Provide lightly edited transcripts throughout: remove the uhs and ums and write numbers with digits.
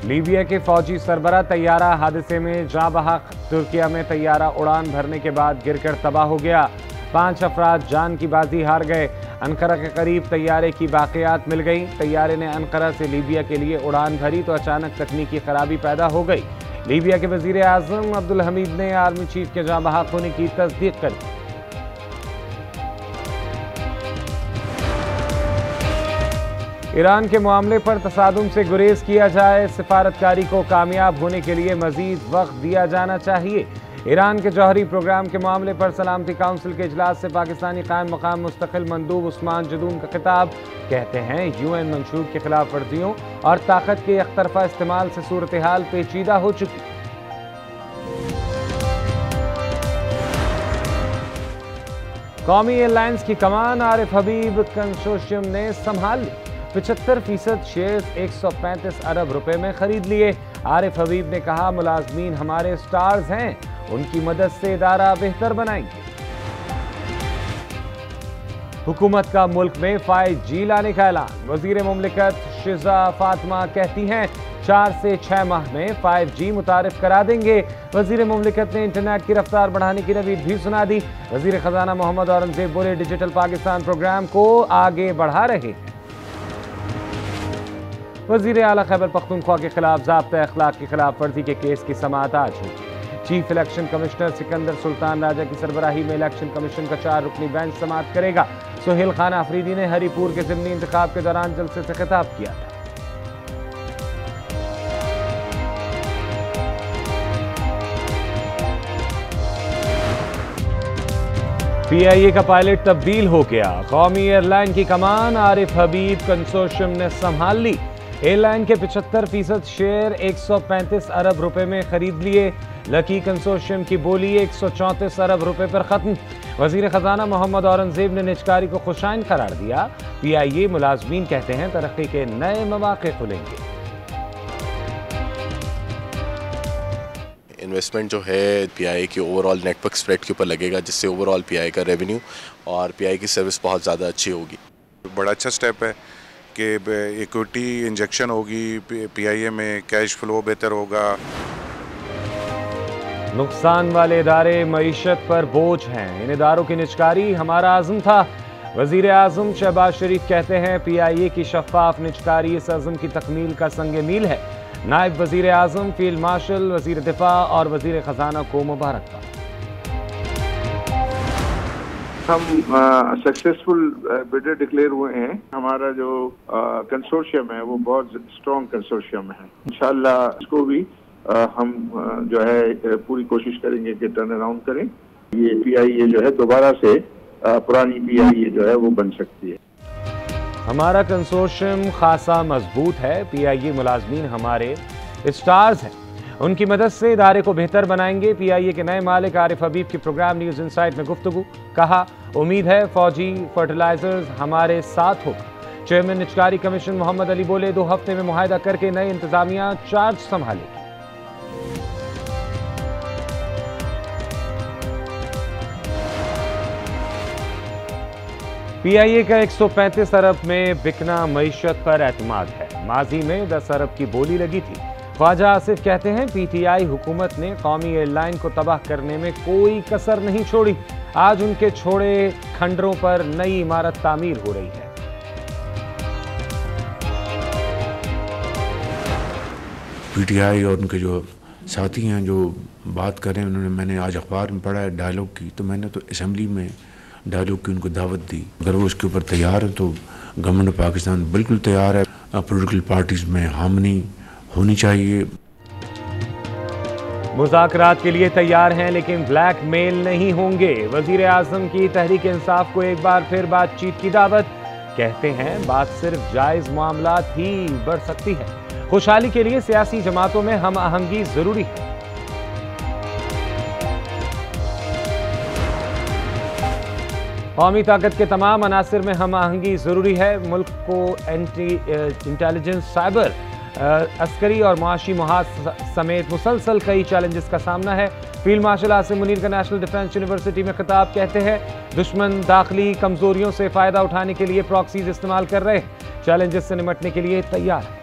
Libya के फौजी सरबरा तैयारा हादसे में जाँ बहक। तुर्किया में तैयारा उड़ान भरने के बाद गिरकर तबाह हो गया। 5 अफराद जान की बाजी हार गए। अनकरा के करीब तैयारे की बाक़ियात मिल गई। तैयारे ने अनकरा से लीबिया के लिए उड़ान भरी तो अचानक तकनीकी खराबी पैदा हो गई। लीबिया के वजीर आज़म अब्दुल हमीद ने आर्मी चीफ के जाँ बहक होने की तस्दीक कर दी। ईरान के मामले पर तसादुम से गुरेज किया जाए। सिफारतकारी को कामयाब होने के लिए मजीद वक्त दिया जाना चाहिए। ईरान के जौहरी प्रोग्राम के मामले पर सलामती काउंसिल के इजलास से पाकिस्तानी कायम मकाम मुस्तकिल मंदूब उस्मान जदून का खिताब। कहते हैं यूएन मंशूर की खिलाफ वर्जियों और ताकत के एक तरफा इस्तेमाल से सूरत हाल पेचीदा हो चुकी। कौमी एयरलाइंस की कमान आरिफ हबीब कंसोर्शियम ने संभाल ली। 75% शेयर्स 135 अरब रुपए में खरीद लिए। आरिफ हबीब ने कहा, मुलाजमीन हमारे स्टार्स हैं, उनकी मदद से इदारा बेहतर बनाएंगे। हुकूमत का मुल्क में 5G लाने का ऐलान। वजीर मुमलिकत शिजा फातिमा कहती हैं 4 से 6 माह में 5G मुतारिफ करा देंगे। वजीर मुमलिकत ने इंटरनेट की रफ्तार बढ़ाने की नवीद भी सुना दी। वजीर खजाना मोहम्मद औरंगजेब बोले, डिजिटल पाकिस्तान प्रोग्राम को आगे बढ़ा रहे हैं। वजीर आला खैबर पख्तूनख्वा के खिलाफ ज़ाब्ता अखलाक की खिलाफ वर्जी के केस की समाअत आज होगी। Chief election commissioner Sikandar Sultan Raja की सरबराही में इलेक्शन कमीशन का 4 रुकनी बेंच समाअत करेगा। सुहेल खान आफरीदी ने हरीपुर के ज़िमनी इंतखाब के दौरान जलसे से खिताब किया था। PIA का पायलट तब्दील हो गया। कौमी एयरलाइन की कमान आरिफ हबीब कंसोर्शियम ने संभाल ली। एयरलाइन के 75% शेयर 135 अरब रुपए में खरीद लिए। लकी कंसोर्शियम की बोली 134 अरब रुपए पर खत्म। वजीर खजाना मोहम्मद औरंगजेब ने निजकारी को खुशाइन करार दिया। PIA मुलाजमीन कहते हैं तरक्की के नए मौके खुलेंगे। इन्वेस्टमेंट जो है PIA की ओवरऑल नेटवर्क स्प्रेड के ऊपर लगेगा, जिससे ओवरऑल PIA का रेवेन्यू और PIA की सर्विस बहुत ज़्यादा अच्छी होगी। बड़ा अच्छा स्टेप है कि इक्विटी इंजेक्शन होगी PIA में, कैश फ्लो बेहतर होगा। नुकसान वाले इदारे मईशत पर बोझ हैं, इन इदारों की निजकारी हमारा आज़म था। वजीर आज़म शहबाज शरीफ कहते हैं PIA की शफाफ निजकारी इस अज़म की तकमील का संग मील है। नायब वजीर आज़म, फील्ड मार्शल, वजीर दिफा और वजीर खजाना को मुबारकबाद। हम सक्सेसफुल बिडर डिक्लेयर हुए हैं। हमारा जो कंसोर्शियम है वो बहुत स्ट्रॉन्ग कंसोर्शियम है। इंशाल्लाह इसको भी हम जो है पूरी कोशिश करेंगे कि टर्न अराउंड करें। ये PIA जो है दोबारा से पुरानी PIA जो है वो बन सकती है। हमारा कंसोर्शियम खासा मजबूत है। PIA मुलाजमीन हमारे स्टार्स हैं, उनकी मदद से इदारे को बेहतर बनाएंगे। PIA के नए मालिक आरिफ हबीब की प्रोग्राम न्यूज़ इनसाइट में गुफ्तगू। कहा, उम्मीद है फौजी फर्टिलाइजर्स हमारे साथ होगा। चेयरमैन निजकारी कमीशन मोहम्मद अली बोले, 2 हफ्ते में मुआहदा करके नई इंतजामिया चार्ज संभालेगी। PIA का 135 अरब में बिकना मईशत पर एतमाद है। माजी में 10 अरब की बोली लगी थी। ख्वाजा आसिफ कहते हैं PTI हुकूमत ने कौमी एयरलाइन को तबाह करने में कोई कसर नहीं छोड़ी। आज उनके छोड़े खंडरों पर नई इमारत तामीर हो रही है। PTI और उनके जो साथी हैं जो बात कर रहे हैं, मैंने आज अखबार में पढ़ा है डायलॉग की, तो मैंने तो असेंबली में डायलॉग की उनको दावत दी। अगर वो उसके ऊपर तैयार है तो गवर्नमेंट पाकिस्तान बिल्कुल तैयार है। पॉलिटिकल पार्टीज में हार्मनी होनी चाहिए। मुज़ाकरात के लिए तैयार हैं लेकिन ब्लैक मेल नहीं होंगे। वजीर आज़म की तहरीक इंसाफ को एक बार फिर बातचीत की दावत। कहते हैं बात सिर्फ जायज़ मामलात ही बढ़ सकती है। खुशहाली के लिए सियासी जमातों में हम आहंगी जरूरी है। कौमी ताकत के तमाम अनासिर में हम आहंगी जरूरी है। मुल्क को इंटेलिजेंस, साइबर, अस्करी और मुआशी मुहाज समेत मुसलसल कई चैलेंजेस का सामना है। फील्ड मार्शल आसिम मुनीर का नेशनल डिफेंस यूनिवर्सिटी में खिताब। कहते हैं दुश्मन दाखिली कमजोरियों से फायदा उठाने के लिए प्रॉक्सीज इस्तेमाल कर रहे हैं। चैलेंजेस से निपटने के लिए तैयार है।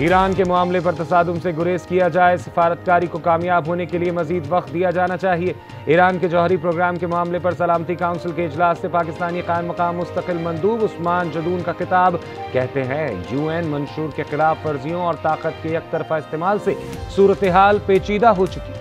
ईरान के मामले पर तसादुम से गुरेज किया जाए, सिफारतकारी को कामयाब होने के लिए मजीद वक्त दिया जाना चाहिए। ईरान के जौहरी प्रोग्राम के मामले पर सलामती काउंसिल के इजलास से पाकिस्तानी कायम मकाम मुस्तकिल मंदूब उस्मान जदून का खिताब। कहते हैं UN मंशूर के खिलाफ वर्जियों और ताकत के एक तरफा इस्तेमाल से सूरत हाल पेचीदा हो चुकी।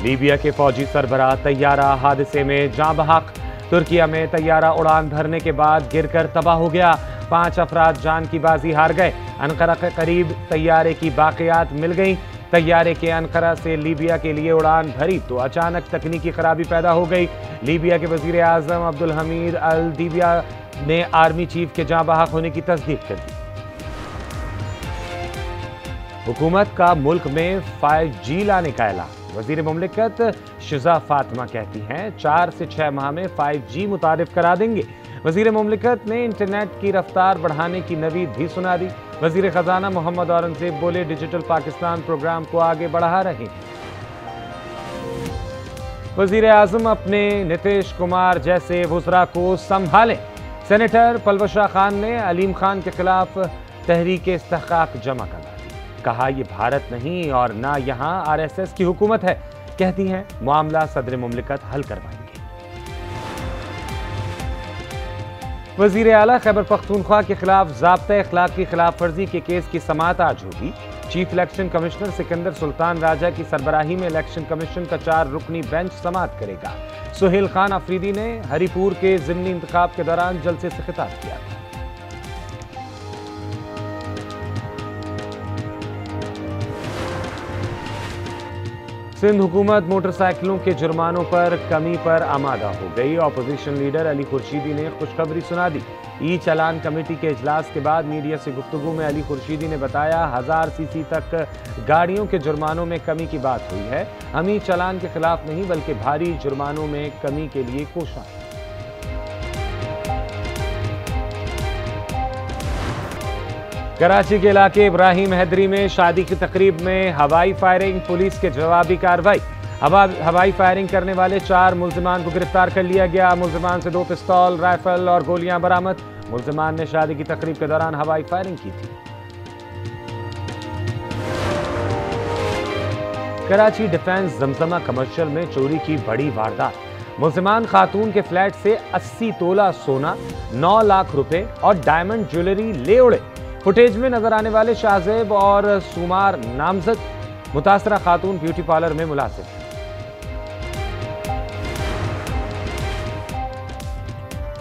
लीबिया के फौजी सरबराह तैयारा हादसे में जाँ बहक। तुर्किया में तैयारा उड़ान भरने के बाद गिरकर तबाह हो गया। 5 अफराद जान की बाजी हार गए। अनकरा के करीब तैयारे की बाकियात मिल गई। तैयारे के अनकरा से लीबिया के लिए उड़ान भरी तो अचानक तकनीकी खराबी पैदा हो गई। लीबिया के वजीर आजम अब्दुल हमीद अल दीबिया ने आर्मी चीफ के जाँ बहक होने की तस्दीक कर दी। हुकूमत का मुल्क में 5G लाने का ऐलान। वजीर मुमलिकत शिजा फातिमा कहती हैं 4 से 6 माह में 5G मुतारिफ करा देंगे। वजीर मुमलिकत ने इंटरनेट की रफ्तार बढ़ाने की नवीद भी सुना दी। वजीर खजाना मोहम्मद औरंगजेब बोले डिजिटल पाकिस्तान प्रोग्राम को आगे बढ़ा रहे हैं। वजीर आजम अपने नीतीश कुमार जैसे वुज़रा को संभालें। सेनेटर पलवशा खान ने अलीम खान के खिलाफ तहरीक इस्तेहकाक जमा करा दी। कहा यह भारत नहीं और ना यहाँ RSS की हुकूमत है। कहती हैं मामला सदर मुमलिकत हल करवाएंगे। वजीर आला खैबर पख्तूनख्वा के खिलाफ ज़ाब्ता अखलाक की खिलाफ वर्जी के केस की समाअत आज होगी। Chief election commissioner Sikandar Sultan Raja की सरबराही में इलेक्शन कमीशन का 4 रुकनी बेंच समाअत करेगा। सुहेल खान अफरीदी ने हरिपुर के ज़िमनी इंतखाब के दौरान जलसे से खिताब किया था। सिंध हुकूमत मोटरसाइकिलों के जुर्मानों पर कमी पर आमादा हो गई। अपोजिशन लीडर अली खुर्शीदी ने खुशखबरी सुना दी। ई चालान कमेटी के इजलास के बाद मीडिया से गुफ्तगू में अली खुर्शीदी ने बताया 1000 सीसी तक गाड़ियों के जुर्मानों में कमी की बात हुई है। हम ई चालान के खिलाफ नहीं बल्कि भारी जुर्मानों में कमी के लिए कोशिश। कराची के इलाके इब्राहिम हैदरी में शादी की तकरीब में हवाई फायरिंग, पुलिस के जवाबी कार्रवाई। हवाई फायरिंग करने वाले 4 मुल्जिमान को गिरफ्तार कर लिया गया। मुल्जिमान से 2 पिस्तौल, राइफल और गोलियां बरामद। मुल्जिमान ने शादी की तकरीब के दौरान हवाई फायरिंग की थी। कराची डिफेंस जमजमा कमर्शियल में चोरी की बड़ी वारदात। मुल्जिमान खातून के फ्लैट से 80 तोला सोना, 9 लाख रुपए और डायमंड ज्वेलरी ले उड़े। फुटेज में नजर आने वाले शाहजेब और सुमार नामजद मुतासरा खातून ब्यूटी पार्लर में मुलाजिम।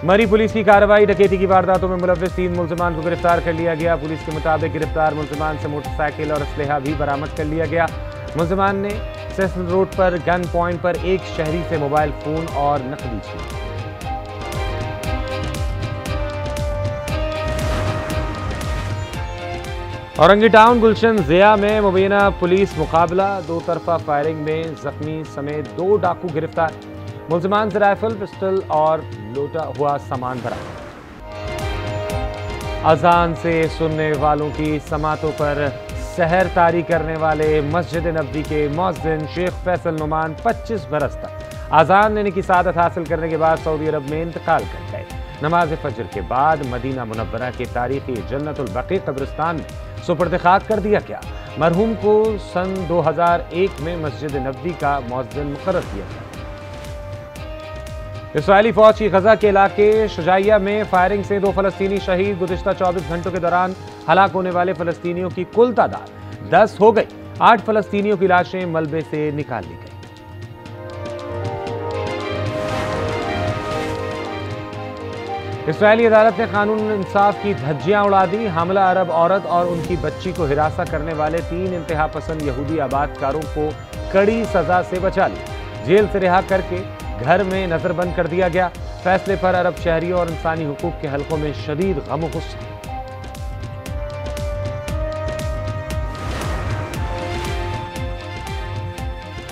मरी पुलिस की कार्रवाई। डकैती की वारदातों में मुलव्विस 3 मुल्जिमान को गिरफ्तार कर लिया गया। पुलिस के मुताबिक गिरफ्तार मुल्जिमान से मोटरसाइकिल और असलहा भी बरामद कर लिया गया। मुल्जिमान ने सेसल रोड पर गन पॉइंट पर एक शहरी से मोबाइल फोन और नकदी छीनी। औरंगी टाउन गुलशन जिया में मुबीना पुलिस मुकाबला। 2 तरफा फायरिंग में जख्मी समेत 2 डाकू गिरफ्तार। मुल्जिमान से राइफल, पिस्टल और लूटा हुआ सामान बरामद। अजान से सुनने वालों की समातों पर सहर तारी करने वाले मस्जिद नबवी के मुअज्जिन शेख फैसल नुमान 25 बरस तक अजान लेने की सादत हासिल करने के बाद सऊदी अरब में इंतकाल कर गए। नमाज फजर के बाद मदीना मुनव्वरा के तारीखी जन्नतुल बकी कब्रिस्तान में सुपर्द खाक कर दिया गया। मरहूम को सन 2001 में मस्जिद नबवी का मुअज्जिन मुकर्रर किया गया। इस्राइली फौज की गजा के इलाके शुजाइया में फायरिंग से 2 फलस्तीनी शहीद। गुज़िश्ता 24 घंटों के दौरान हलाक होने वाले फलस्तीनियों की कुल तादाद 10 हो गई। 8 फलस्तीनियों की लाशें मलबे से निकाल ली गई। इस्राइली अदालत ने कानून इंसाफ की धज्जियां उड़ा दी। हामला अरब औरत और उनकी बच्ची को हिरासा करने वाले 3 इंतहा पसंद यहूदी आबादकारों को कड़ी सजा से बचा लिया। जेल से रिहा करके घर में नजरबंद कर दिया गया। फैसले पर अरब शहरियों और इंसानी हुकूक के हलकों में शदीद गम और गुस्सा।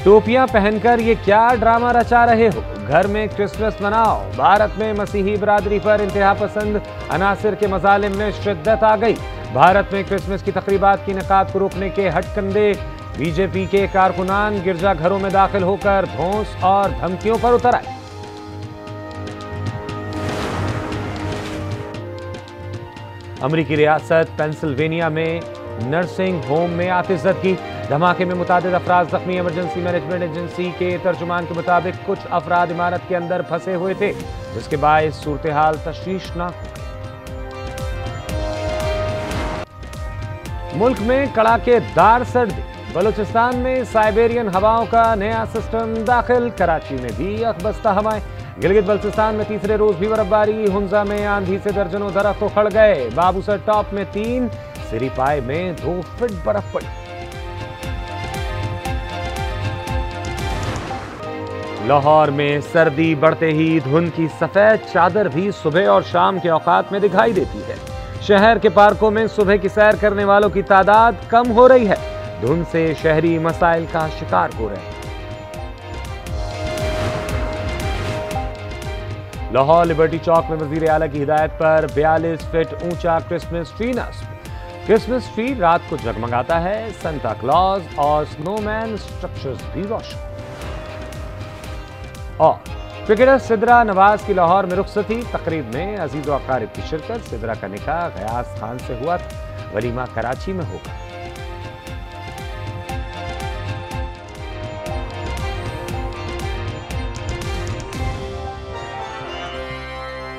टोपियां पहनकर ये क्या ड्रामा रचा रहे हो? घर में क्रिसमस मनाओ। भारत में मसीही बरादरी पर इंतहा पसंद अनासिर के मजालिम में शिद्दत आ गई। भारत में क्रिसमस की तकरीबात की इनेकाद को रोकने के हटकंडे बीजेपी के कारकुनान गिरजाघरों में दाखिल होकर धौंस और धमकियों पर उतर आए। अमरीकी रियासत पेंसिल्वेनिया में नर्सिंग होम में आतिशज़दगी, धमाके में मुतादिद अफराद जख्मी। इमरजेंसी मैनेजमेंट एजेंसी के तर्जुमान के मुताबिक कुछ अफराद इमारत के अंदर फंसे हुए थे, जिसके बायस सूरत हाल तशवीशनाक हो गई। मुल्क में कड़ाकेदार सर्दी, बलूचिस्तान में साइबेरियन हवाओं का नया सिस्टम दाखिल, कराची में भी अखबस्ता हवाएं। गिलगित बल्तिस्तान में तीसरे रोज भी बर्फबारी, हुंजा में आंधी से दर्जनों दरख्त उखड़ गए। बाबूसर टॉप में 3, सिरीपाई में 2 फीट बर्फ पड़ी। लाहौर में सर्दी बढ़ते ही धुंध की सफेद चादर भी सुबह और शाम के औकात में दिखाई देती है। शहर के पार्कों में सुबह की सैर करने वालों की तादाद कम हो रही है। धुंध से शहरी मसाइल का शिकार हो रहे हैं। लाहौर लिबर्टी चौक में वजीर आला की हिदायत पर 42 फीट ऊंचा क्रिसमस ट्री नस्ब। क्रिसमस ट्री रात को जगमगाता है। सांता क्लॉज और स्नोमैन स्ट्रक्चर्स भी रोशन। और क्रिकेटर सिद्रा नवाज की लाहौर में रुखसती, तकरीब में अजीज व अकारिब की शिरकत। सिद्रा का निकाह गयास खान से हुआ, वलीमा कराची में होगा।